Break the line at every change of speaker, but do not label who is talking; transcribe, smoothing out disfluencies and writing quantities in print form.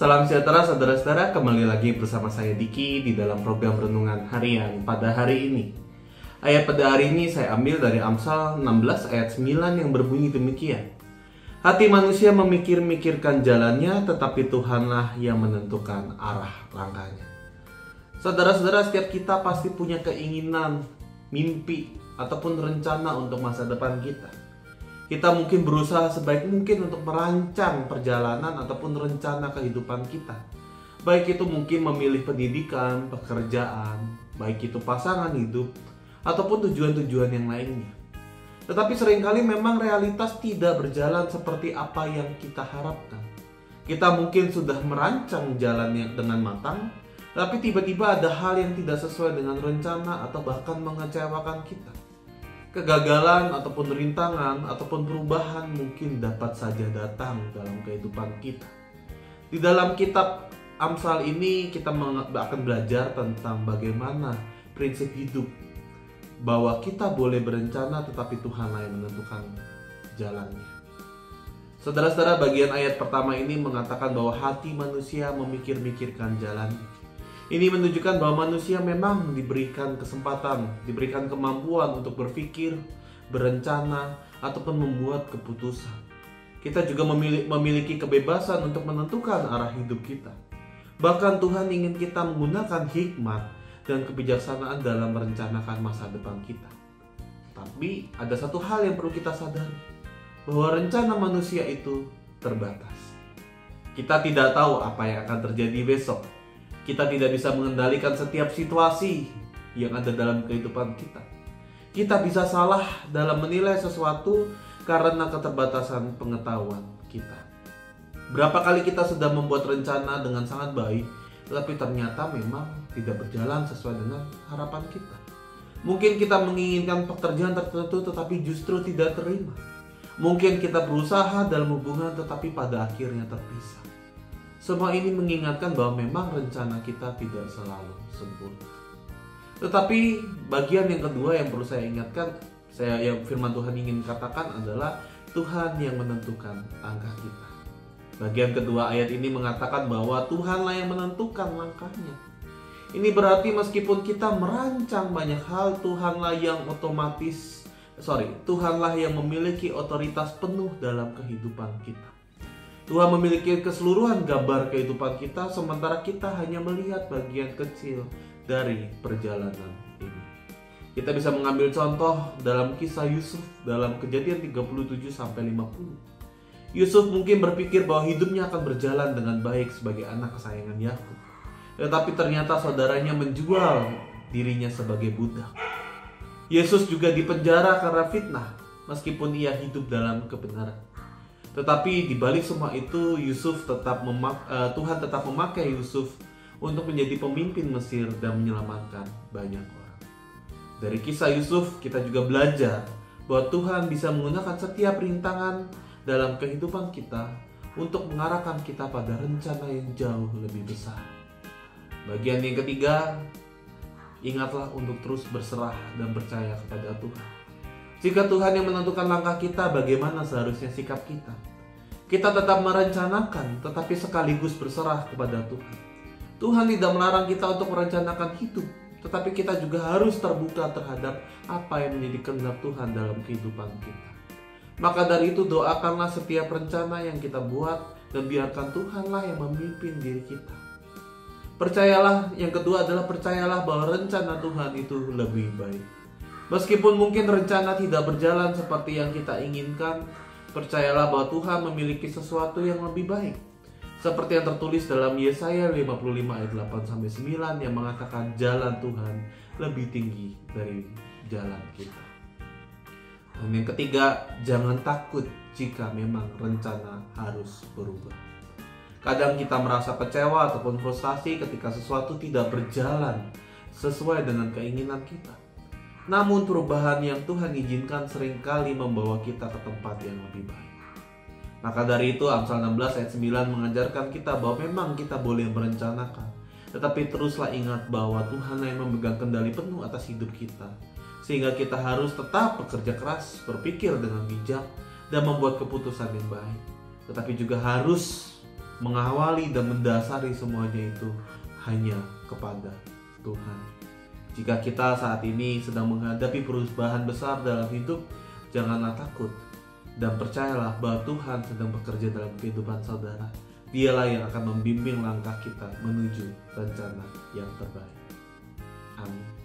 Salam sejahtera saudara-saudara, kembali lagi bersama saya Diki di dalam program Renungan Harian pada hari ini. Ayat pada hari ini saya ambil dari Amsal 16 ayat 9 yang berbunyi demikian. Hati manusia memikir-mikirkan jalannya, tetapi Tuhanlah yang menentukan arah langkahnya. Saudara-saudara, setiap kita pasti punya keinginan, mimpi, ataupun rencana untuk masa depan kita. Kita mungkin berusaha sebaik mungkin untuk merancang perjalanan ataupun rencana kehidupan kita. Baik itu mungkin memilih pendidikan, pekerjaan, baik itu pasangan hidup, ataupun tujuan-tujuan yang lainnya. Tetapi seringkali memang realitas tidak berjalan seperti apa yang kita harapkan. Kita mungkin sudah merancang jalannya dengan matang, tapi tiba-tiba ada hal yang tidak sesuai dengan rencana atau bahkan mengecewakan kita. Kegagalan ataupun rintangan ataupun perubahan mungkin dapat saja datang dalam kehidupan kita. Di dalam kitab Amsal ini kita akan belajar tentang bagaimana prinsip hidup, bahwa kita boleh berencana tetapi Tuhanlah yang menentukan jalannya. Saudara-saudara, bagian ayat pertama ini mengatakan bahwa hati manusia memikir-mikirkan jalannya. Ini menunjukkan bahwa manusia memang diberikan kesempatan, diberikan kemampuan untuk berpikir, berencana, ataupun membuat keputusan. Kita juga memiliki kebebasan untuk menentukan arah hidup kita. Bahkan Tuhan ingin kita menggunakan hikmat dan kebijaksanaan dalam merencanakan masa depan kita. Tapi ada satu hal yang perlu kita sadari, bahwa rencana manusia itu terbatas. Kita tidak tahu apa yang akan terjadi besok. Kita tidak bisa mengendalikan setiap situasi yang ada dalam kehidupan kita. Kita bisa salah dalam menilai sesuatu karena keterbatasan pengetahuan kita. Berapa kali kita sudah membuat rencana dengan sangat baik, tetapi ternyata memang tidak berjalan sesuai dengan harapan kita. Mungkin kita menginginkan pekerjaan tertentu tetapi justru tidak terima. Mungkin kita berusaha dalam hubungan tetapi pada akhirnya terpisah. Semua ini mengingatkan bahwa memang rencana kita tidak selalu sempurna. Tetapi bagian yang kedua yang perlu saya ingatkan, yang firman Tuhan ingin katakan adalah Tuhan yang menentukan langkah kita. Bagian kedua ayat ini mengatakan bahwa Tuhanlah yang menentukan langkahnya. Ini berarti meskipun kita merancang banyak hal, Tuhanlah yang memiliki otoritas penuh dalam kehidupan kita. Tuhan memiliki keseluruhan gambar kehidupan kita, sementara kita hanya melihat bagian kecil dari perjalanan ini. Kita bisa mengambil contoh dalam kisah Yusuf dalam Kejadian 37-50. Yusuf mungkin berpikir bahwa hidupnya akan berjalan dengan baik sebagai anak kesayangan Yakub. Tetapi ternyata saudaranya menjual dirinya sebagai budak. Yesus juga dipenjara karena fitnah, meskipun ia hidup dalam kebenaran. Tetapi di balik semua itu, Tuhan tetap memakai Yusuf untuk menjadi pemimpin Mesir dan menyelamatkan banyak orang. Dari kisah Yusuf kita juga belajar bahwa Tuhan bisa menggunakan setiap rintangan dalam kehidupan kita untuk mengarahkan kita pada rencana yang jauh lebih besar. Bagian yang ketiga, ingatlah untuk terus berserah dan percaya kepada Tuhan. Jika Tuhan yang menentukan langkah kita, bagaimana seharusnya sikap kita? Kita tetap merencanakan, tetapi sekaligus berserah kepada Tuhan. Tuhan tidak melarang kita untuk merencanakan hidup, tetapi kita juga harus terbuka terhadap apa yang menjadi kehendak Tuhan dalam kehidupan kita. Maka dari itu, doakanlah setiap rencana yang kita buat dan biarkan Tuhanlah yang memimpin diri kita. Percayalah, yang kedua adalah percayalah bahwa rencana Tuhan itu lebih baik. Meskipun mungkin rencana tidak berjalan seperti yang kita inginkan, percayalah bahwa Tuhan memiliki sesuatu yang lebih baik. Seperti yang tertulis dalam Yesaya 55 ayat 8-9 yang mengatakan jalan Tuhan lebih tinggi dari jalan kita. Dan yang ketiga, jangan takut jika memang rencana harus berubah. Kadang kita merasa kecewa ataupun frustasi ketika sesuatu tidak berjalan sesuai dengan keinginan kita. Namun perubahan yang Tuhan izinkan seringkali membawa kita ke tempat yang lebih baik. Maka dari itu Amsal 16 ayat 9 mengajarkan kita bahwa memang kita boleh merencanakan, tetapi teruslah ingat bahwa Tuhan yang memegang kendali penuh atas hidup kita. Sehingga kita harus tetap bekerja keras, berpikir dengan bijak, dan membuat keputusan yang baik. Tetapi juga harus mengawali dan mendasari semuanya itu hanya kepada Tuhan. Jika kita saat ini sedang menghadapi perubahan besar dalam hidup, janganlah takut dan percayalah bahwa Tuhan sedang bekerja dalam kehidupan saudara. Dialah yang akan membimbing langkah kita menuju rencana yang terbaik. Amin.